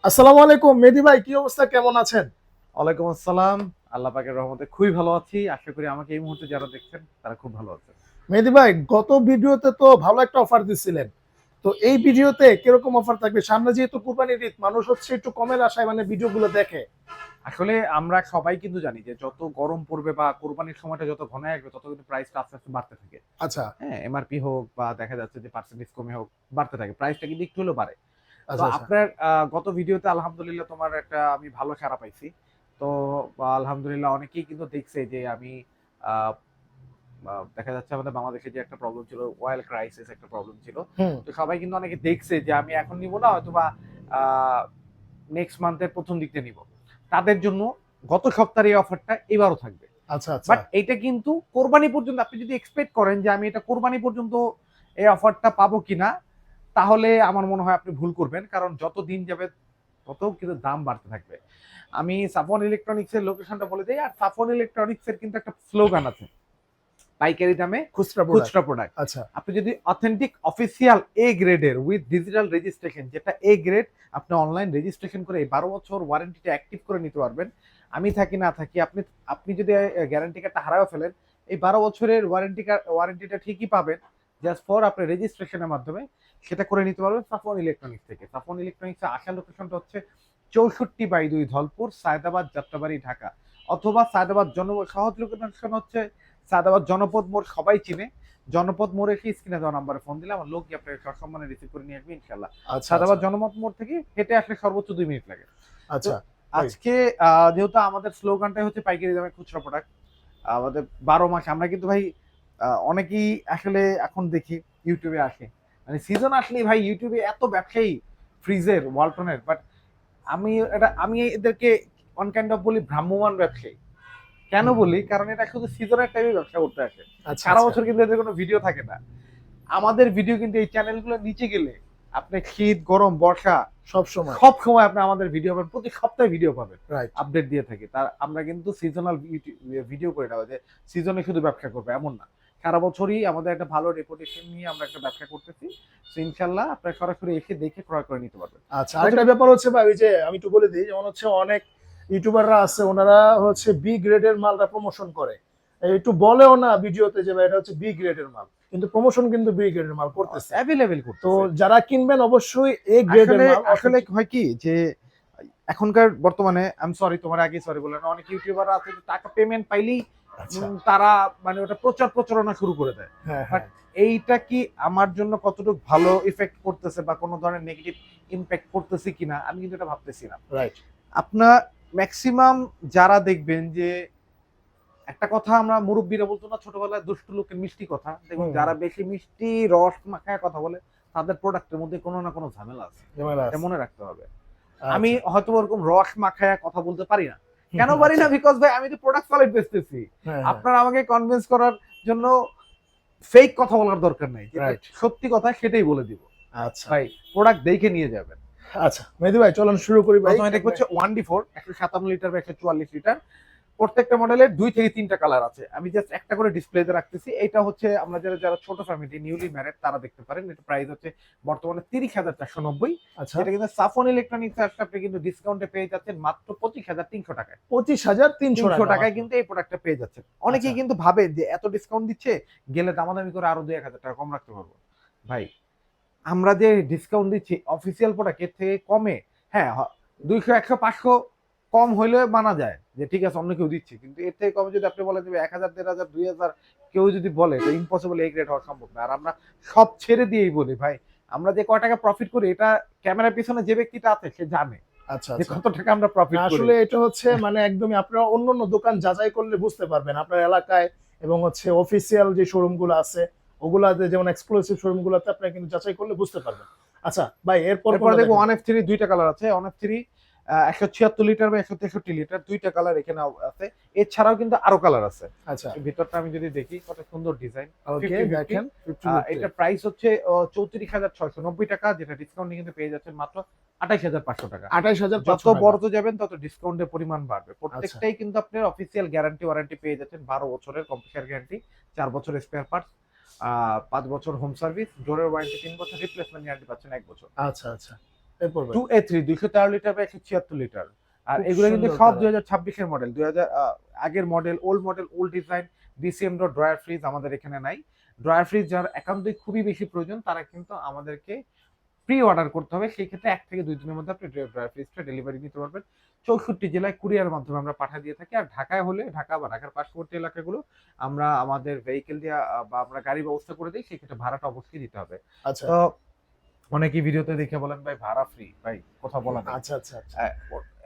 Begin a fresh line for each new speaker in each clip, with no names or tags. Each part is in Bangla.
আসসালামু আলাইকুম মেহেদী ভাই, কি অবস্থা, কেমন আছেন?
ওয়ালাইকুম আসসালাম। আল্লাহ পাকের রহমতে খুবই ভালো আছি। আশা করি আমাকে এই মুহূর্তে যারা দেখছেন তারা খুব ভালো আছেন।
মেহেদী ভাই, গত ভিডিওতে তো ভালো একটা অফার দিছিলেন। তো এই ভিডিওতে কিরকম অফার থাকবে? সামনে যেহেতু কুরবানির ঈদ, মানুষ হচ্ছে একটু কমের আশায় মানে ভিডিওগুলো দেখে।
আসলে আমরা সবাই কিন্তু জানি যে যত গরম পড়বে বা কোরবানির সময়টা যত ঘনায় আসবে তত কিন্তু প্রাইসটা আস্তে আস্তে বাড়তে থাকে।
আচ্ছা
হ্যাঁ, এমআরপি হোক বা দেখা যাচ্ছে যে পার্সেন্টেজ কমে হোক বাড়তে থাকে। প্রাইসটা কিন্তু একটু হলেও বাড়ে। তো
আচ্ছা আচ্ছা।
আপনার গত ভিডিওতে আলহামদুলিল্লাহ তোমার একটা আমি ভালো সাড়া পাইছি। তো আলহামদুলিল্লাহ অনেকেই কিন্তু দেখছে যে আমি আ দেখা যাচ্ছে আমাদের বাংলাদেশে যে একটা প্রবলেম ছিল, অয়েল ক্রাইসিস একটা প্রবলেম ছিল।
হুম।
তো সবাই কিন্তু অনেকে দেখছে যে আমি এখন নিব না, হয়তোবা আ নেক্সট মান্থের ১ম দিকে নিব। তাদের জন্য গত সপ্তাহের এই অফারটা এবারও থাকবে।
আচ্ছা আচ্ছা।
বাট এইটা কিন্তু কোরবানি পর্যন্ত আপনি যদি এক্সপেক্ট করেন যে আমি এটা কোরবানি পর্যন্ত এই অফারটা পাবো কিনা, তাহলে আমার মনে হয় আপনি ভুল করবেন। কারণ যত দিন যাবে তত কিন্তু দাম বাড়তে থাকবে। আমি সাফওয়ান ইলেকট্রনিক্স এর লোকেশনটা বলে দেই। আর সাফওয়ান ইলেকট্রনিক্স এর কিন্তু একটা স্লোগান আছে। পাইকারি দামে
খুচরা প্রোডাক্ট।
খুচরা প্রোডাক্ট।
আচ্ছা
আপনি যদি অথেন্টিক অফিসিয়াল এ গ্রেডের উইথ ডিজিটাল রেজিস্ট্রেশন, যেটা এ গ্রেড, আপনি অনলাইন রেজিস্ট্রেশন করে এই ১২ বছর ওয়ারেন্টিটা অ্যাক্টিভ করে নিতে পারবেন। আমি থাকি না থাকি, আপনি আপনি যদি গ্যারান্টি কার্ডটা হারায়ও ফেলেন, এই ১২ বছরের ওয়ারেন্টিটা ঠিকই পাবেন। জাস্ট ফর আপনার রেজিস্ট্রেশনের মাধ্যমে সেটা করে নিতে পারবেন সাফওয়ান ইলেকট্রনিক্স থেকে। সাফওয়ান ইলেকট্রনিক্স এর আসার লোকেশনটা হচ্ছে ৬৪/২ ধলপুর, সায়েদাবাদ, যাত্রাবাড়ি, ঢাকা। অথবা সায়েদাবাদ সহজ লোকেশন হচ্ছে সায়েদাবাদ জনপদ মোড়, সবাই চিনে। জনপদ মোড়ে এসে স্ক্রিনে দেওয়া নাম্বারে ফোন দিলে আমার লোক গিয়ে আপনাকে সসম্মানে রিসিভ করে নিয়ে আসবে ইনশাআল্লাহ।
আচ্ছা।
সায়েদাবাদ
আচ্ছা
জনপদ মোড় থেকে হেঁটে আসলে সর্বোচ্চ ২ মিনিট লাগে। তো
আচ্ছা ভাই।
আজকে যেহেতু আমাদের স্লোগানটাই হচ্ছে পাইকারি দামে খুচরা প্রোডাক্ট, আমাদের ১২ মাস আমরা কিন্তু ভাই অনেকেই আসলে এখন দেখি ইউটিউবে আসে। মানে সিজন আসলেই ভাই ইউটিউবে এত ব্যবসায়ী, ফ্রিজের, ওয়ালটনের, বাট আমি এদেরকে ওয়ান কাইন্ড অফ বলি ভ্রাম্যমান ব্যবসায়ী। কেন
হুম হুম
বলি?
হুম।
কারণ এটা শুধু সিজনের টাইমে ব্যবসা করতে আসে।
আচ্ছা
সারা
আচ্ছা।
বছর কিন্তু এদের কোনো ভিডিও থাকে না। আমাদের ভিডিও কিন্তু এই চ্যানেলগুলোর নিচে গেলে আপনি শীত, গরম, বর্ষা
সব সময়।
সব সময় আপনি আমাদের ভিডিও পাবেন। প্রতি সপ্তাহে ভিডিও পাবেন।
রাইট।
আপডেট দিয়ে থাকি। তার আমরা কিন্তু সিজনাল ভিডিও করি না যে সিজনে শুধু ব্যবসা করব এমন না। সারা বছরই আমাদের একটা ভালো রেপুটেশন নিয়ে আমরা একটা ব্যবসা করতেছি। সো ইনশাআল্লাহ আপনারা সরাসরি এসে দেখে ক্রয় করে নিতে পারবেন।
আচ্ছা, আরেকটা
যতটুকু
ব্যাপার হচ্ছে ভাই, ওই যে আমি একটু বলে দিই, যেমন হচ্ছে অনেক ইউটিউবাররা আছে, ওনারা হচ্ছে বি গ্রেডের মালটা প্রমোশন করে। একটু বলেও না ভিডিওতে যে ভাই এটা হচ্ছে বি গ্রেডের মাল, কিন্তু প্রমোশন কিন্তু বি গ্রেডের মাল করতেছে।
এভেইলেবল
তো
করতেছে।
যারা কিনবেন অবশ্যই এ গ্রেডের
আসলে
মাল
আসলে
অথেন্টিক।
হয় কি যে এখনকার বর্তমানে আমি সরি তোমার আগে সরি বললাম, অনেক ইউটিউবার আছে যে টাকা পেমেন্ট পাইলেই
আচ্ছা।
তারা মানে ওটা প্রচারণা শুরু করে দেয়।
হ্যাঁ
বাট
হ্যাঁ।
এইটা কি আমার জন্য কতটুকু ভালো ইফেক্ট করতেছে বা কোনো ধরনের নেগেটিভ ইমপ্যাক্ট করতেছে কিনা আমি কিন্তু এটা ভাবতেছি না।
রাইট।
আপনার ম্যাক্সিমাম যারা দেখবেন যে একটা কথা আমরা মুরব্বীরা বলতো না ছোটবেলায়, দুষ্টু লোকের মিষ্টি কথা, দেখবেন
হুম হুম।
যারা বেশি মিষ্টি রস মাখায় কথা বলে তাদের প্রোডাক্টের মধ্যে কোনো না কোনো ঝামেলা আছে।
ঝামেলা
এটা
আছে।
মনে রাখতে হবে। আমি
আচ্ছা।
হয়তো ওরকম রস মাখায়া কথা বলতে পারি না।
হুম
কেন
হুম,
পারি
আচ্ছা।
না? বিকজ ভাই আমি তো প্রোডাক্ট সলিড বেচতেছি।
হ্যাঁ হ্যাঁ।
আপনারা আমাকে কনভিন্স করার জন্য ফেক কথা বলার দরকার নাই। যেটা
রাইট।
সত্যি কথা সেটাই বলে দিব।
আচ্ছা
ভাই প্রোডাক্ট দেখে নিয়ে যাবেন।
আচ্ছা মেহেদী ভাই, চলুন শুরু করি ভাই,
১ম এটা
কেমনে?
হচ্ছে 1D4 ১৫৭ লিটার বা ১৪৪ লিটার। প্রত্যেকটা মডেলের ২ থেকে ৩ টা কালার আছে। আমি জাস্ট একটা করে ডিসপ্লেতে রাখতেছি। এটা হচ্ছে আমরা যারা ছোট ফ্যামিলি নিউলি ম্যারেড তারা দেখতে পারেন। এটা প্রাইস হচ্ছে বর্তমানে ৩০,৪৯০,
আচ্ছা।
যেটা কিন্তু সাফন ইলেকট্রনিক্স এর আপনি কিন্তু ডিসকাউন্টে পেয়ে যাচ্ছেন মাত্র ২৫,৩০০ টাকায়।
২৫,৩০০
৩০০
টাকা
টাকায়
মাত্র।
কিন্তু এই প্রোডাক্টটা পেয়ে যাচ্ছেন।
আচ্ছা।
অনেকেই কিন্তু ভাবে যে এত ডিসকাউন্ট দিচ্ছে, গেলে দামাদামি করে আরো ২-১,০০০ টাকা কম রাখতে পারবো। ভাই আমরা যে ডিসকাউন্ট দিচ্ছি অফিসিয়াল প্রোডাক্ট এর থেকে কমে, হ্যাঁ ২০০, ১০০, ৫০০ কম হইলে মানা যায় যে ঠিক আছে অন্য কেউ দিচ্ছে। কিন্তু এর থেকে কমে যদি আপনি বলেন যে ১,০০০, ১,৫০০, ২,০০০ কেউ যদি বলে এটা ইম্পসিবল, এই গ্রেড হওয়া সম্ভব না। আর আমরা সব ছেড়ে দিয়েই বলি ভাই, আমরা যে কয় টাকা প্রফিট করি এটা ক্যামেরার পিছনে যে ব্যক্তিটা আছে সে জানে
আচ্ছা
যে
আচ্ছা।
কত টাকা আমরা
না
প্রফিট করি।
আসলে এটা হচ্ছে মানে একদমই আপনারা অন্যান্য দোকান যাচাই করলে বুঝতে পারবেন আপনার এলাকায়, এবং হচ্ছে অফিসিয়াল যে শোরুম গুলো আছে ওগুলাতে, যেমন এক্সক্লুসিভ শোরুম গুলাতে আপনারা কিন্তু যাচাই করলে বুঝতে পারবেন। আচ্ছা ভাই, এরপর
এরপরে
কোনটা
দেখবো
দেখাবেন?
1F3 ২ টা কালার আছে। 1F3 ১৭৬ লিটার বা ১৬৩ লিটার ২ টা কালার এখানে আছে। এছাড়াও কিন্তু আরো কালার আছে।
আচ্ছা।
ভিতরটা আমি যদি দেখি কত সুন্দর ডিজাইন।
ওকে
50-50
দেখেন 50-50।
এটার প্রাইস হচ্ছে ৩৪,৬৯০ টাকা, যেটা ডিসকাউন্টে কিন্তু পেয়ে যাচ্ছেন মাত্র ২৮,৫০০ টাকা। যত
২৮,৫০০ টাকা।
বড়তে যাবেন তত ডিসকাউন্টের পরিমাণ বাড়বে।
আচ্ছা।
প্রত্যেকটাই কিন্তু আপনার অফিসিয়াল গ্যারান্টি ওয়ারেন্টি পেয়ে যাচ্ছেন। ১২ বছরের কম্পিউটার গ্যারান্টি, ৪ বছরের স্পেয়ার পার্টস, ৫ বছর হোম সার্ভিস, ডোরের ওয়ারেন্টি ৩ বছর, রিপ্লেসমেন্ট গ্যারান্টি পাচ্ছেন ১ বছর।
আচ্ছা আচ্ছা। এরপর ভাই
2A3 213 লিটার বা 176 লিটার। আর
খুব
এগুলো কিন্তু
সুন্দর
সব
colour।
2026 এর মডেল, 2000 আগের model, old design. BCM dot drawer fridge আমাদের এখানে নাই। ড্রয়ার ফ্রিজ যার একান্তই খুবই বেশি প্রয়োজন তারা কিন্তু আমাদেরকে প্রি অর্ডার করতে হবে। সেই ক্ষেত্রে 1 থেকে 2 দিনের মধ্যে আপনি ড্রয়ার ফ্রিজটা ডেলিভারি নিতে পারবেন। 64 জেলায় কুরিয়ার মাধ্যমে আমরা পাঠিয়ে দিয়ে থাকি। আর ঢাকায় হলে ঢাকা বা ঢাকার পার্শ্ববর্তী এলাকাগুলো আমরা আমাদের ভেহিকেল দিয়ে বা আমরা গাড়ি ব্যবস্থা করে দিই। সেক্ষেত্রে ভাড়াটা অবশ্যই দিতে হবে।
আচ্ছা
তো অনেকেই ভিডিওতে দেখে বলেন ভাই ভাড়া ফ্রি, ভাই কথা বলা যায়।
আচ্ছা আচ্ছা আচ্ছা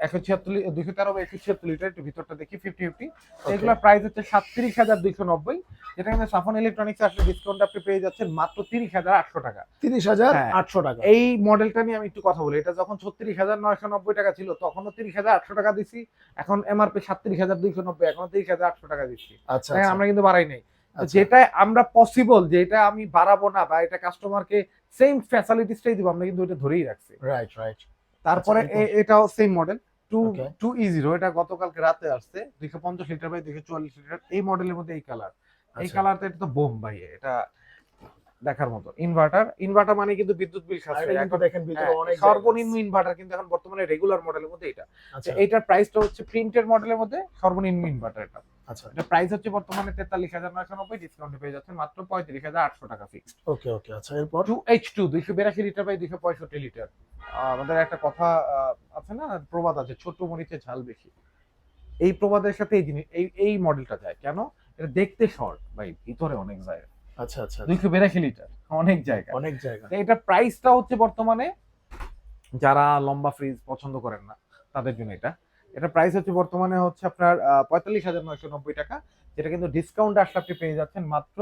176 213 বা 176 লিটার, একটু ভিতরটা দেখি 50-50।
Okay.
এগুলোর প্রাইস হচ্ছে 37,290, যেটা কিন্তু সাফন ইলেকট্রনিক্স আসলে ডিসকাউন্ট আপনি পেয়ে যাচ্ছেন মাত্র 30,800 টাকা।
30,800 টাকা।
এই মডেলটা নিয়ে আমি একটু কথা বলি। এটা যখন 36,990 টাকা ছিল তখনও 30,800 টাকা দিছি। এখন এমআরপি 37,290, এখনো 30,800 টাকা দিচ্ছি।
আচ্ছা
দেখেন
আচ্ছা
আমরা কিন্তু বাড়াই নাই। তো
আচ্ছা।
যেটা আমরা পসিবল, যেটা আমি বাড়াবো না বা এটা কাস্টমারকে সেম ফ্যাসিলিটিসটাই দিব, আমরা কিন্তু এটা ধরেই রাখছি।
Right right.
তারপরে
আচ্ছা, এরপর?
এটাও সেম মডেল
Okay.
2E0, এটা গতকালকে রাতে আসছে 250 লিটার বাই 244 লিটার। এই মডেলের মধ্যে এই কালার, এই
আচ্ছা।
কালারটা এটা তো বোম ভাই, এটা দেখার মতো। ইনভার্টার মানে কিন্তু বিদ্যুৎ বিল
আর
সাশ্রয়।
এটা কিন্তু
এখন
দেখেন ভিতরে অনেক
সর্বনিম্ন ইনভার্টার কিন্তু এখন বর্তমানে রেগুলার মডেলের মধ্যে এটা।
আচ্ছা
এইটার প্রাইসটা হচ্ছে প্রিন্টেড মডেলের মধ্যে সর্বনিম্ন ইনভার্টার এটা।
আচ্ছা
এটা প্রাইস হচ্ছে বর্তমানে 43,990, ডিসকাউন্টে পেয়ে যাচ্ছেন মাত্র 35,800 টাকা ফিক্সড।
ওকে ওকে আচ্ছা এরপর
2H2 282 লিটার বাই 265 লিটার। আমাদের একটা কথা আছে না, প্রবাদ আছে, ছোট মরিচে ঝাল বেশি। এই প্রবাদের সাথে এই জিনিস এই মডেলটা যায় কেন? এটা দেখতে শর্ট ভাই, ভিতরে অনেক জায়গা।
আচ্ছা আচ্ছা
282 লিটার, অনেক জায়গা।
অনেক জায়গা।
তো এটা প্রাইসটা হচ্ছে বর্তমানে যারা লম্বা ফ্রিজ পছন্দ করেন না তাদের জন্য এটা প্রাইস হচ্ছে বর্তমানে হচ্ছে আপনার 45,990 টাকা, যেটা কিন্তু ডিসকাউন্ট আসলে আপনি পেয়ে যাচ্ছেন মাত্র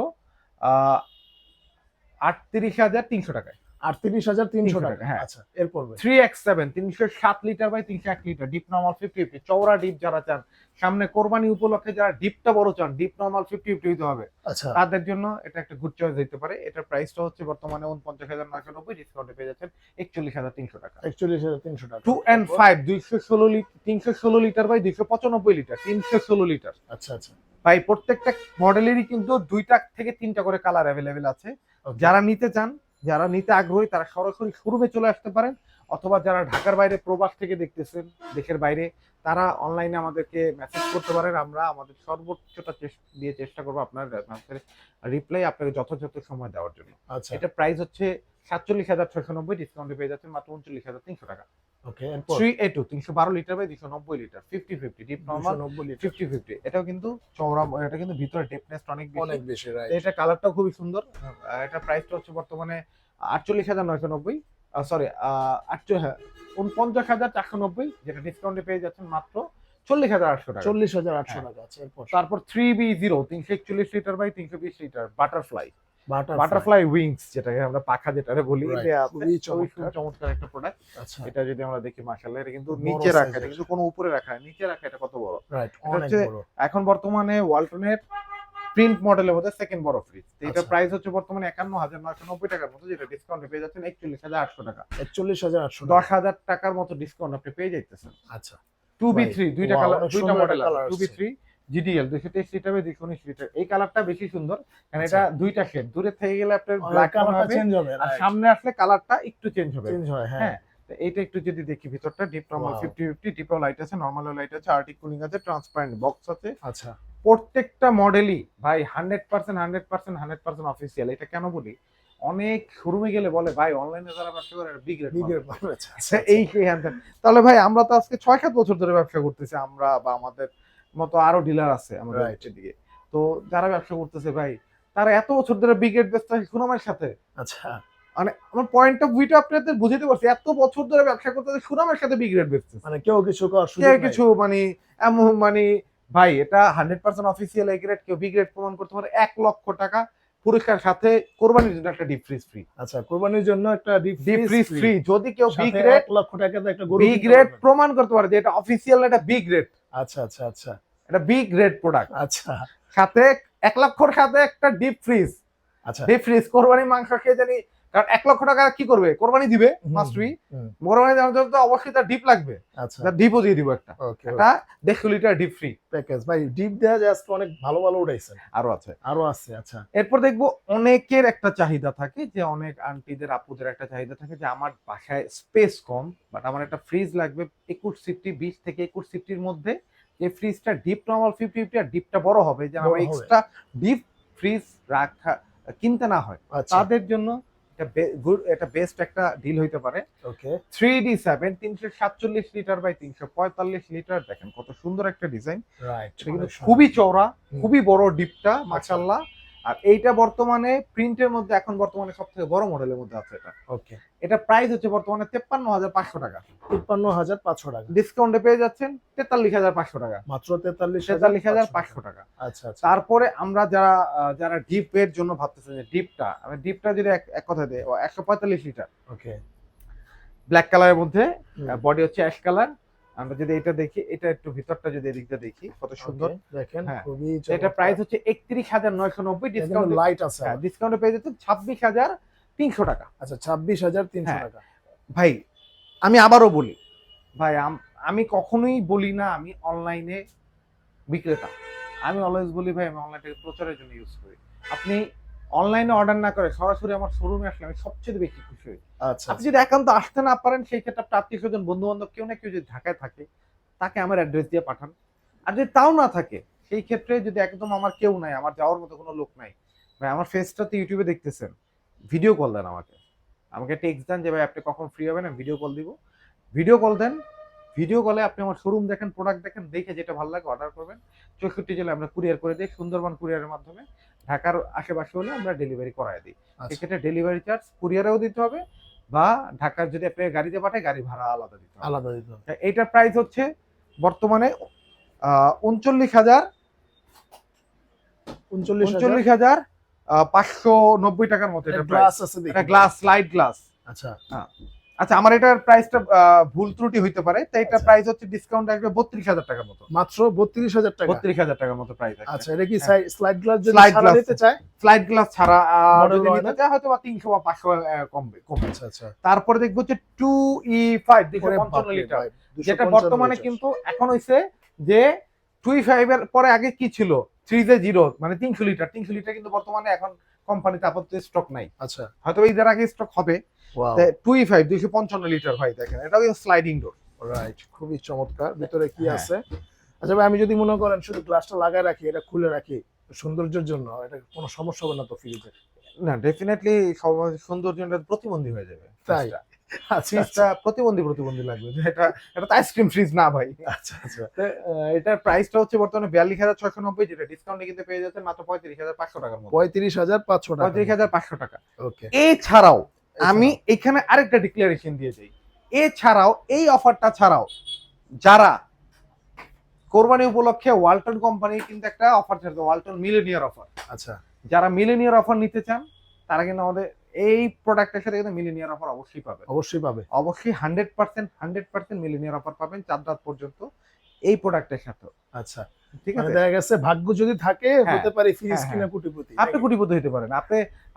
38,300 টাকায়।
38,300 টাকা।
হ্যাঁ।
আচ্ছা এরপর ভাই
3X7 307 litre by 301 litre, deep normal 50-50 চওড়া ডিপ যারা চান, সামনে কোরবানি উপলক্ষে যারা ডিপটা বড় চান, ডিপ নরমাল 50-50 হইতে হবে,
আচ্ছা
তাদের জন্য এটা একটা গুড চয়েস হতে পারে। এটার প্রাইসটা হচ্ছে বর্তমানে 49,990, ডিসকাউন্টে পেয়ে যাচ্ছেন 41,300 টাকা।
41,300 টাকা।
2N5 316 litre by 295 litre, 316 litre.
আচ্ছা আচ্ছা
ভাই প্রত্যেকটা মডেলেরই কিন্তু 2টা থেকে 3টা করে কালার অ্যাভেলেবেল আছে।
Okay.
যারা নিতে চান, যারা নিতে আগ্রহী, তারা সরাসরি শোরুমে চলে আসতে পারেন, অথবা যারা ঢাকার বাইরে প্রবাস থেকে দেখতেছেন, দেশের বাইরে, তারা অনলাইনে আমাদেরকে মেসেজ করতে পারেন। আমরা আমাদের সর্বোচ্চটা দিয়ে চেষ্টা করবো আপনার রিপ্লাই আপনাকে যথাযথ সময় দেওয়ার জন্য।
আচ্ছা
এটা প্রাইস হচ্ছে 47,690, ডিসকাউন্টে পেয়ে যাচ্ছেন মাত্র 39,300 টাকা।
ওকে এরপর
3A2 312 litre by 290 litre, 50-50 deep normal
290 litre
50-50। এটাও কিন্তু চওড়া, এটা কিন্তু ভিতরে ডেপনেস অনেক বেশি।
অনেক বেশি রাইট।
এটা কালারটাও খুবই সুন্দর। এটা প্রাইসটা হচ্ছে বর্তমানে 48,990, সরি 49,490, যেটা ডিসকাউন্টে পেয়ে যাচ্ছেন মাত্র 40,800 টাকা।
40,800
হ্যাঁ।
টাকা। আচ্ছা এরপর
তারপর 3B0 341 litre by 320 litre, butterfly
butterfly.
Butterfly wings, যেটাকে আমরা পাখা যেটারে বলি,
Right,
এটা আছে।
খুবই
খুবই
চমৎকার।
চমৎকার একটা প্রোডাক্ট।
আচ্ছা
এটা যদি আমরা দেখি মাশাআল্লাহ, এটা কিন্তু
বড়
নিচে রাখা,
size
এটা
এর।
কিন্তু কোনো উপরে রাখা না, নিচে রাখা, এটা কত বড়।
রাইট
এটা
অনেক
হচ্ছে
বড়।
এখন বর্তমানে ওয়ালটনের প্রিন্ট মডেলের মধ্যে সেকেন্ড বড় ফ্রিজ। তো এটা
আচ্ছা।
প্রাইস হচ্ছে বর্তমানে 51,990 টাকার মতো, যেটা ডিসকাউন্টে পেয়ে যাচ্ছেন 41,800 টাকা।
41,800 টাকা।
10,000 টাকার মতো ডিসকাউন্ট আপনি পেয়ে যাইতেছেন।
আচ্ছা
2B3 দুইটা
Wow,
কালার,
অনেক
দুইটা
সুন্দর
মডেল
একটা
আছে।
colour
2B3 GDL 223 litre by 219 litre. এই কালারটা বেশি সুন্দর, কারণ
আচ্ছা।
এটা দুইটা শেড, দূরে থেকে গেলে আপনার ব্ল্যাক
ব্ল্যাক
কালার
কালারটা
হবে,
চেঞ্জ হবে
আর সামনে আসলে কালারটা একটু চেঞ্জ হবে।
চেঞ্জ হয় হ্যাঁ
হ্যাঁ, তো এইটা একটু যদি দেখি ভিতরটা, ডিপ নরমাল
Wow.
50-50, ডিপও লাইট আছে, নরমালও লাইট আছে, আর্টিক কুলিং আছে, ট্রান্সপারেন্ট বক্স আছে।
আচ্ছা
প্রত্যেকটা মডেলই ভাই 100% অফিসিয়াল। এটা কেন বলি, অনেক শোরুমে গেলে বলে ভাই অনলাইনে যারা ব্যবসা করে বিগ রেট
বিগের আচ্ছা
এই হ্যান্ড। তাহলে ভাই আমরা তো আজকে 6-7 বছর ধরে ব্যবসা করতেছি, আমরা বা আমাদের মতো আরো ডিলার আছে আমাদের
Right.
দিকে। তো যারা ব্যবসা করতেছে ভাই, তারা এত বছর ধরে বিগ রেট ব্যবসা সুনামের সাথে,
আচ্ছা
মানে আমার পয়েন্ট অফ ভিউটা আপনাদের বুঝাতে পারছি, এত বছর ধরে ব্যবসা করতেছে সুনামের সাথে বিগ রেট বেচতেছে।
মানে কেউ কিছু করার সুযোগ
কেউ
নাই।
কিছু মানে এমন মানে ভাই এটা 100% অফিসিয়াল এ গ্রেড, কেউ বি গ্রেড প্রমাণ করতে পারে। 1 লক্ষ টাকা পুরস্কার, সাথে কোরবানির জন্য একটা ডিপ ফ্রিজ ফ্রি।
আচ্ছা কুরবানির জন্য একটা ডিপ
ডিপ ফ্রিজ ফ্রি, যদি কেউ বি
সাথে
গ্রেড
1 লক্ষ টাকাতে একটা গরু
বি
কিনতে
গ্রেড
পারবেন।
প্রমাণ করতে পারে যে এটা অফিসিয়াল, এটা বি গ্রেড,
আচ্ছা আচ্ছা আচ্ছা
এটা বি গ্রেড প্রোডাক্ট,
আচ্ছা
সাথে 1 লক্ষর সাথে একটা ডিপ ফ্রিজ।
আচ্ছা
ডিপ ফ্রিজ কোরবানি মাংস খেয়ে জানি কারণ 1 লক্ষ টাকা কি করবে, কোরবানি দিবে,
হুম,
মাস্ট বি।
হুম,
কোরবানি দেওয়ার জন্য তো অবশ্যই তার ডিপ লাগবে,
আচ্ছা
তার ডিপও দিয়ে দিব একটা,
ওকে
একটা 150 লিটার ডিপ ফ্রি
প্যাকেজ ভাই ডিপ দেওয়া যায় আজকে অনেক ভালো ভালো উঠাইছেন
আরো আছে।
আরো আছে আচ্ছা
এরপর দেখবো অনেকের একটা চাহিদা থাকে, যে অনেক আন্টিদের আপুদের একটা চাহিদা থাকে যে আমার বাসায় স্পেস কম, বাট আমার একটা ফ্রিজ লাগবে 21 সিফটি, 20 থেকে 21 সিফটির মধ্যে, যে ফ্রিজটা ডিপ নর্মাল 50-50 আর ডিপটা বড় হবে, যেন
বড়
আমার
হবে।
এক্সট্রা ডিপ ফ্রিজ রাখা কিনতে না হয়,
আচ্ছা
তাদের জন্য এটা বেস্ট একটা ডিল হইতে পারে।
ওকে
3D7 347 লিটার বাই 345 লিটার, দেখেন কত সুন্দর একটা ডিজাইন,
রাইট
এটা কিন্তু খুবই চওড়া, খুবই বড় ডিপটা,
আচ্ছা।
মাশাআল্লাহ। আর এইটা বর্তমানে প্রিন্টের মধ্যে এখন বর্তমানে সবথেকে বড় মডেলের মধ্যে আছে এটা।
ওকে
এটা প্রাইস হচ্ছে বর্তমানে 53,500 টাকা,
53,500 টাকা
ডিসকাউন্টে পেয়ে যাচ্ছেন 43,500 টাকা,
মাত্র 43,500
43,500 টাকা।
আচ্ছা আচ্ছা
তারপরে আমরা যারা ডিপের জন্য ভাবতেছেন যে ডিপটা যদি এক কথা দেয় 145 লিটার
ওকে
ব্ল্যাক কালারের মধ্যে,
হুম।
বডি হচ্ছে অ্যাশ কালার। আমরা যদি এটা দেখি, এটা একটু ভিতরটা যদি এদিকটা দেখি কত সুন্দর,
Okay, দেখেন
হ্যাঁ।
খুবই
এটা প্রাইস হচ্ছে 31,990, ডিসকাউন্ট
লাইট আছে
ডিসকাউন্টে পেয়ে যাচ্ছেন 26,300 টাকা।
আচ্ছা 26,300
হ্যাঁ।
টাকা
ভাই আমি আবারও বলি, ভাই আমি কখনোই বলি না আমি অনলাইনে বিক্রেতা, আমি অলওয়েজ বলি ভাই আমি অনলাইনটাকে প্রচারের জন্য ইউজ করি। আপনি অনলাইনে অর্ডার না করে সরাসরি আমার শোরুমে আসলে আমি সবচেয়ে বেশি খুশি হই।
আচ্ছা
আপনি যদি একান্ত আসতে না পারেন, সেই ক্ষেত্রে আপনার আত্মীয় স্বজন বন্ধু বান্ধব কেউ না কেউ যদি ঢাকায় থাকে, তাকে আমার অ্যাড্রেস দিয়ে পাঠান। আর যদি তাও না থাকে, সেই ক্ষেত্রে যদি একদম আমার কেউ নাই, আমার যাওয়ার মতো কোনো লোক নাই, ভাই আমার ফেসটা তো ইউটিউবে দেখতেছেন, ভিডিও কল দেন আমাকে, আমাকে টেক্সট দেন যে ভাই আপনি কখন ফ্রি হবেন, আমি ভিডিও কল দিব, ভিডিও কল দেন, ভিডিও কলে আপনি আমার শোরুম দেখেন, প্রোডাক্ট দেখেন, দেখে যেটা ভালো লাগে অর্ডার করবেন। 64 জেলায় আমরা কুরিয়ার করে দিই, সুন্দরবন কুরিয়ারের মাধ্যমে। ঢাকার আশেপাশে হলে আমরা ডেলিভারি করায় দিই।
আচ্ছা
সেক্ষেত্রে ডেলিভারি চার্জ কুরিয়ারেও দিতে হবে, বা ঢাকার যদি আপনি গাড়িতে পাঠায় গাড়ি ভাড়া আলাদা দিতে হবে।
আলাদা দিতে হবে
এইটার প্রাইস হচ্ছে বর্তমানে 39,590 টাকার মতো এটা
গ্লাস
প্রাইস।
আছে দেখি
এটা গ্লাস, লাইট গ্লাস।
আচ্ছা
আচ্ছা আমার এটার প্রাইসটা ভুল ত্রুটি হইতে পারে, তাই এটা
আচ্ছা।
প্রাইস হচ্ছে ডিসকাউন্ট আসবে 32,000 টাকার মতো,
মাত্র 32,000 টাকা
32,000 টাকার মতো প্রাইস আছে।
আচ্ছা এটা কি
হ্যাঁ।
স্লাইড গ্লাস যদি
Slide
ছাড়া
glass।
নিতে চায়
স্লাইড গ্লাস ছাড়া
Model
যদি
হয়
নিতে
না?
চায় হয়তো বা 300 বা 500 কমবে।
আচ্ছা আচ্ছা
তারপরে দেখবো হচ্ছে 2E5
ওরে
255
বাপরে
লিটার,
ভাই, 255
যেটা বর্তমানে
লিটার।
কিন্তু এখন হইছে যে 2E5 এর পরে আগে কি ছিল 3J0 মানে 300 লিটার, 300 লিটার কিন্তু বর্তমানে এখন কোম্পানিতে আপাতত স্টক নাই,
আচ্ছা
হয়তো ঈদের আগে স্টক হবে।
ওয়াও
2E5 255 লিটার ভাই দেখেন, এটাও স্লাইডিং ডোর।
রাইট খুবই চমৎকার ভিতরে কি
হ্যাঁ।
আছে আচ্ছা ভাই আমি যদি মনে করেন শুধু গ্লাসটা লাগায় রাখি এটা খুলে রাখি সৌন্দর্যের জন্য এটা কোনো সমস্যা হবে না তো ফ্রিজে
না ডেফিনেটলি সৌন্দর্যটা প্রতিবন্ধী হয়ে যাবে।
তাই? আচ্ছা
ফ্রিজটা প্রতিবন্ধী লাগবে, যে এটা তো আইসক্রিম ফ্রিজ না ভাই।
আচ্ছা আচ্ছা
তো, এটার প্রাইসটা হচ্ছে বর্তমানে 42,690, যেটা ডিসকাউন্টে কিন্তু পেয়ে যাচ্ছে মাত্র 35,500 টাকার মতো,
35,500 টাকা
35,500 টাকা।
ওকে
এছাড়াও আমি এখানে আরেকটা ডিক্লারেশন দিয়ে যাই, এছাড়াও এই অফারটা ছাড়াও যারা কোরবানি উপলক্ষে ওয়ালটন কোম্পানি কিন্তু একটা অফার ছাড়ছে, ওয়ালটন মিলেনিয়ার অফার।
আচ্ছা
যারা মিলেনিয়ার অফার নিতে চান তারা কিন্তু আমাদের এই প্রোডাক্টের সাথে কিন্তু মিলেনিয়ার অফার অবশ্যই পাবে,
অবশ্যই পাবে
অবশ্যই 100% মিলেনিয়ার অফার পাবেন 4 রাত পর্যন্ত এই প্রোডাক্টের সাথে।
আচ্ছা
ঠিক
মানে
আছে,
দেখা গেছে ভাগ্য যদি থাকে
হ্যাঁ,
হতে পারে ফ্রিজ
হ্যাঁ,
কিনা কোটিপতি
আপনি কোটিপতি হতে পারেন,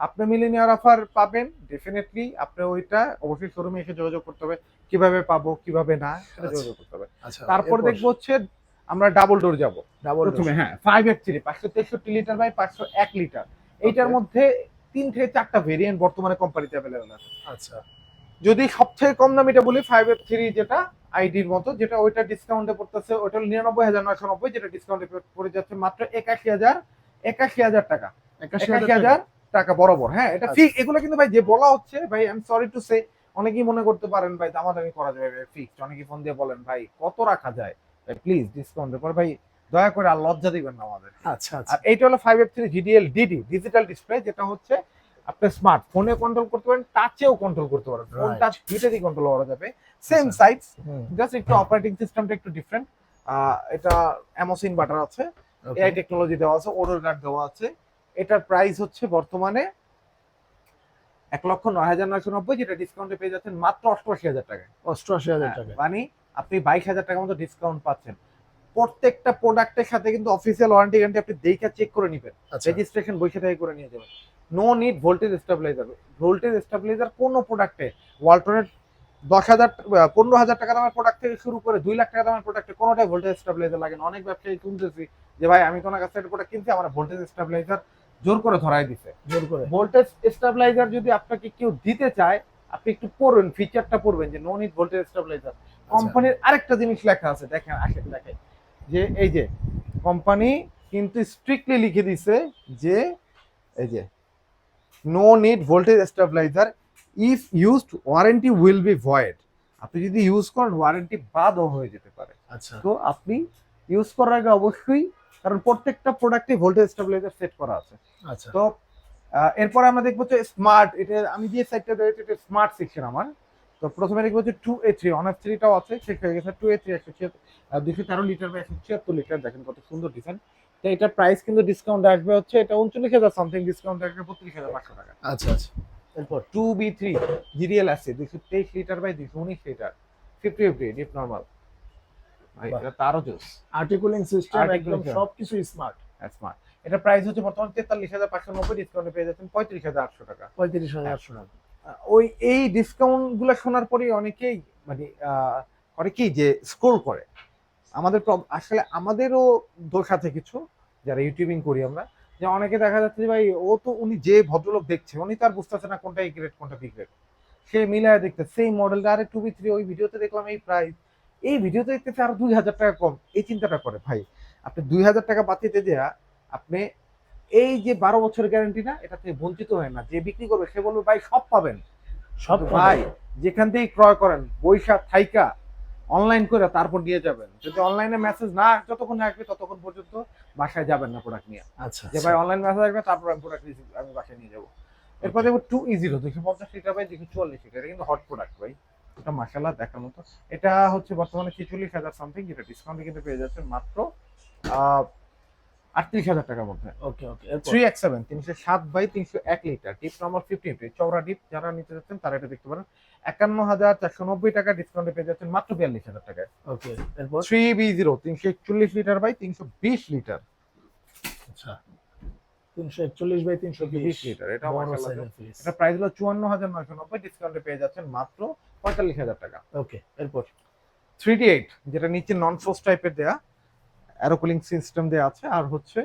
আপনি মিলেনিয়ার অফার পাবেন ডেফিনেটলি। আপনি ওইটা অবশ্যই শোরুমে এসে যোগাযোগ করতে হবে, কিভাবে পাবো কিভাবে না সেটা
আচ্ছা।
যোগাযোগ করতে হবে।
আচ্ছা
তারপর দেখবো হচ্ছে আমরা ডাবল ডোর যাব
ডাবল
প্রথমে, হ্যাঁ 5F3 563 লিটার বাই 501 লিটার, এইটার
Okay.
মধ্যে 3 থেকে 4টা ভেরিয়েন্ট বর্তমানে কোম্পানিতে अवेलेबल আছে।
আচ্ছা
যদি সবথেকে কম দামিটা বলি 5F3 যেটা আইডির মতো, যেটা ওইটা ডিসকাউন্টে পড়তেছে, ওইটা 99,990, যেটা ডিসকাউন্টে পড়ে যাচ্ছে মাত্র 81,000 টাকা, 81,000 টাকা বরাবর। হ্যাঁ এটা
আচ্ছা।
ফিক্স, এগুলো কিন্তু ভাই যে বলা হচ্ছে ভাই I am sorry to say, অনেকেই মনে করতে পারেন ভাই দামাদামি করা যাবে ফিক্সড, অনেকেই ফোন দিয়ে বলেন ভাই কত রাখা যায়, ভাই প্লিজ ডিসকাউন্টের পর ভাই দয়া করে আর লজ্জা দিবেন না আমাদের।
আচ্ছা আচ্ছা
আর এইটা হলো 5F3 GDL DD digital display, যেটা হচ্ছে আপনি স্মার্ট ফোনে কন্ট্রোল করতে পারেন, টাচেও কন্ট্রোল করতে পারেন, ফোন
Right.
টাচ দুইটাই কন্ট্রোল করা যাবে, সেম
আচ্ছা।
সাইজ,
হুম,
জাস্ট একটু অপারেটিং সিস্টেমটা একটু ডিফারেন্ট। এটা অ্যামোসিন বাটার আছে,
okay.
এআই টেকনোলজি দেওয়া আছে, ওডর গার্ড দেওয়া আছে। এটার প্রাইস হচ্ছে বর্তমানে 1,09,990, যেটা ডিসকাউন্টে পেয়ে যাচ্ছেন মাত্র 88,000 টাকায়।
88,000 টাকা
মানে আপনি 22,000 টাকার মতো ডিসকাউন্ট পাচ্ছেন। প্রত্যেকটা প্রোডাক্টের সাথে কিন্তু অফিসিয়াল ওয়ারেন্টি গ্যারান্টি আপনি দেখে চেক করে নেবেন,
আচ্ছা
রেজিস্ট্রেশন বসে থেকে করে নিয়ে যাবেন। No need voltage stabiliser. Voltage stabiliser কোনো প্রোডাক্টে ওয়ালটনের 10,000 15,000 টাকা দামের প্রোডাক্ট থেকে শুরু করে 2 লাখ টাকা দামের প্রোডাক্টে কোনোটাই ভোল্টেজ স্টেবিলাইজার লাগে না। অনেক ব্যবসায়ী শুনতেছি যে ভাই আমি তোমার কাছ থেকে প্রোডাক্ট কিনছি, আমার ভোল্টেজ স্টেবিলাইজার জোর করে ধরাই দিছে।
জোর করে।
ভোল্টেজ স্টেবিলাইজার যদি আপনাকে কেউ দিতে চায়, আপনি একটু পড়বেন, ফিচারটা পড়বেন যে নো নিড ভোল্টেজ স্টেবিলাইজার। কোম্পানির আরেকটা জিনিস লেখা আছে, দেখেন আসেন দেখেন, যে এই যে কোম্পানি কিন্তু স্ট্রিক্টলি লিখে দিছে যে এই যে no need voltage stabiliser, if used warranty will be void. আপনি যদি ইউজ করেন ওয়ারেন্টি বাদও হয়ে যেতে পারে।
আচ্ছা
তো আপনি ইউজ করার আগে অবশ্যই, কারণ প্রত্যেকটা প্রোডাক্টে ভোল্টেজ স্টেবিলাইজার সেট করা আছে।
আচ্ছা
তো এরপরে আমরা দেখবো যে স্মার্ট, এটা আমি যে সাইটটা রয়েছে এটা স্মার্ট সেকশন আমার। তো প্রথমে দেখবো যে 2A3 অনার 3টাও আছে, শেষ হয়ে গেছে 2A3 213 লিটার বা 176 লিটার, দেখেন কত সুন্দর ডিজাইন। তো এটার প্রাইস কিন্তু ডিসকাউন্ট আসবে হচ্ছে, এটা 39,000 সামথিং, ডিসকাউন্ট আসবে 32,500 টাকা।
আচ্ছা আচ্ছা এরপর
2B3 জিডিএল আছে 223 litre by 219 litre, 50 deep normal. ভাই
বাহ।
এটা তারও জোস,
আর্টিকুলিং সিস্টেম একদম
Articulation।
সবকিছু স্মার্ট।
স্মার্ট। এটা প্রাইস হচ্ছে বর্তমানে 43,590, ডিসকাউন্টে পেয়ে যাচ্ছেন 35,800 টাকা।
35,800 টাকা।
ওই এই ডিসকাউন্ট গুলো শোনার পরে অনেকেই মানে করে কি যে স্ক্রোল করে। আমাদের আসলে আমাদেরও দোষ আছে কিছু, যারা ইউটিউবিং করি আমরা, যে অনেকে দেখা যাচ্ছে যে ভাই ও তো উনি যে ভদ্রলোক দেখছে উনি তো আর বুঝতেছে না কোনটা এ গ্রেড কোনটা বি গ্রেড, সে মিলায় দেখতে সেই মডেলটা, আরে 2B3 ওই ভিডিওতে দেখলাম এই প্রাইস, এই ভিডিওতে দেখতেছে আরো 2,000 টাকা কম, এই চিন্তাটা করে। ভাই আপনি 2,000 টাকা বাঁচিতে দেয়া আপনি এই যে 12 বছর গ্যারান্টি না, এটা থেকে বঞ্চিত হয় না। যে বিক্রি করবে সে বলবে ভাই সব পাবেন,
সব
কিন্তু ভাই যেখান থেকেই ক্রয় করেন বৈশাখ থাইকা অনলাইন করে তারপর নিয়ে যাবেন। যদি অনলাইনে মেসেজ না যতক্ষণ না আসবে ততক্ষণ পর্যন্ত বাসায় যাবেন না প্রোডাক্ট নিয়ে,
আচ্ছা
যে ভাই অনলাইন মেসেজ আসবে তারপর আমি প্রোডাক্ট আমি বাসায় নিয়ে যাবো। এরপর দেখবো 2E0 250 লিটার বাই 244 লিটার, এটা কিন্তু হট প্রোডাক্ট ভাই, এটা মাশাআল্লাহ দেখার মতো। এটা হচ্ছে বর্তমানে 46,000 সামথিং, যেটা ডিসকাউন্টে কিন্তু পেয়ে যাচ্ছেন মাত্র 38,000 টাকার মধ্যে।
ওকে ওকে এরপর
3X7 307 by 301 litre, deep number 50, চওড়া ডিপ, যারা নিতে যাচ্ছেন তারা এটা দেখতে পারেন। 51,490 টাকা, ডিসকাউন্টে পেয়ে যাচ্ছেন মাত্র 42,000 টাকায়।
ওকে এরপর
3B0 341 লিটার বাই 320 লিটার,
আচ্ছা 341 বাই 320
লিটার, এটা
বড়
মাশাআল্লাহ।
সাইজের ফ্রিজ।
এটা প্রাইস হলো 54,990, ডিসকাউন্টে পেয়ে যাচ্ছেন মাত্র 45,000 টাকা।
ওকে এরপর
3D8 যেটা নিচে নন ফ্রোস্ট টাইপের দেয়া, অ্যারো কুলিং সিস্টেম দেয়া আছে, আর হচ্ছে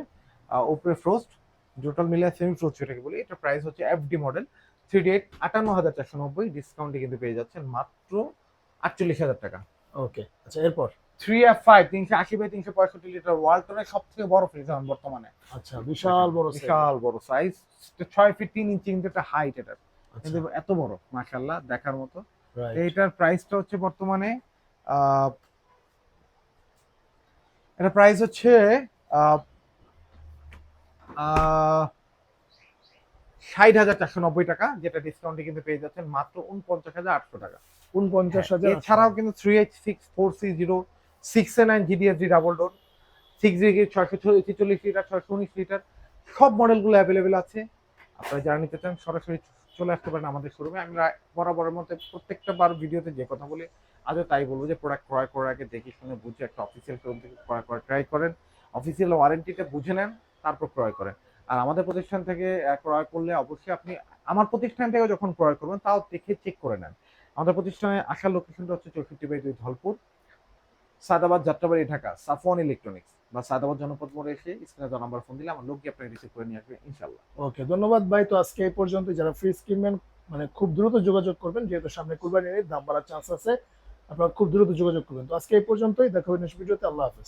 উপরে ফ্রোস্ট, টোটাল মিলে সেমি ফ্রোস্ট যেটাকে বলি। এটা প্রাইস হচ্ছে FD মডেল 3D8 58,490, ডিসকাউন্টে কিন্তু পেয়ে যাচ্ছেন মাত্র 48,000 টাকা।
ওকে আচ্ছা এরপর
3F5 380 বাই 365 লিটার, ওয়ালটনের সবথেকে বড় ফ্রিজ এখন বর্তমানে,
আচ্ছা বিশাল বড় size।
বিশাল বড় সাইজ, 6 ফিট 3 ইঞ্চি কিন্তু একটা হাইট, এটা
আচ্ছা
কিন্তু এত বড় মাশাআল্লাহ দেখার মতো।
রাইট
এইটার প্রাইসটা হচ্ছে বর্তমানে এটা প্রাইস হচ্ছে 60,490 টাকা, যেটা ডিসকাউন্টে কিন্তু পেয়ে যাচ্ছেন মাত্র 49,800 টাকা।
49,000।
এছাড়াও কিন্তু 3H6 4C0 6A9 GDSD double door 6GB 646 litre 619 litre সব মডেলগুলো অ্যাভেলেবেল আছে। আপনারা যারা নিতে চান সরাসরি চলে আসতে পারেন আমাদের শোরুমে। আমরা বরাবরের মধ্যে প্রত্যেকটা বার ভিডিওতে যে কথা বলি আজও তাই বলবো যে প্রোডাক্ট ক্রয় করার আগে দেখে শুনে বুঝে একটা অফিসিয়াল শোরুম থেকে ক্রয় করার ট্রাই করেন, অফিসিয়াল ওয়ারেন্টিটা বুঝে নেন, তারপর ক্রয় করেন। আর আমাদের প্রতিষ্ঠান থেকে ক্রয় করলে অবশ্যই আপনি আমার প্রতিষ্ঠান থেকে যখন ক্রয় করবেন তাও দেখে চেক করে নেন। আমাদের প্রতিষ্ঠানে আসার লোকেশনটা হচ্ছে 64/2 ধলপুর, সাদাবাদ, যাত্রাবাড়ি, ঢাকা, সাফওয়ান ইলেকট্রনিক্স বা সাদাবাদ জনপদ মোড়ে এসে স্ক্রিনে দেওয়া নাম্বার ফোন দিলে আমার লোক গিয়ে আপনাকে রিসিভ করে নিয়ে আসবে ইনশাআল্লাহ।
ওকে ধন্যবাদ ভাই। তো আজকে এই পর্যন্ত। যারা ফ্রিজ কিনবেন মানে খুব দ্রুত যোগাযোগ করবেন, যেহেতু সামনে কুরবানির ঈদ, দাম বাড়ার চান্স আছে, আপনারা খুব দ্রুত যোগাযোগ করবেন। তো আজকে এই পর্যন্তই, দেখা হবে নেক্সট ভিডিওতে। আল্লাহ হাফেজ।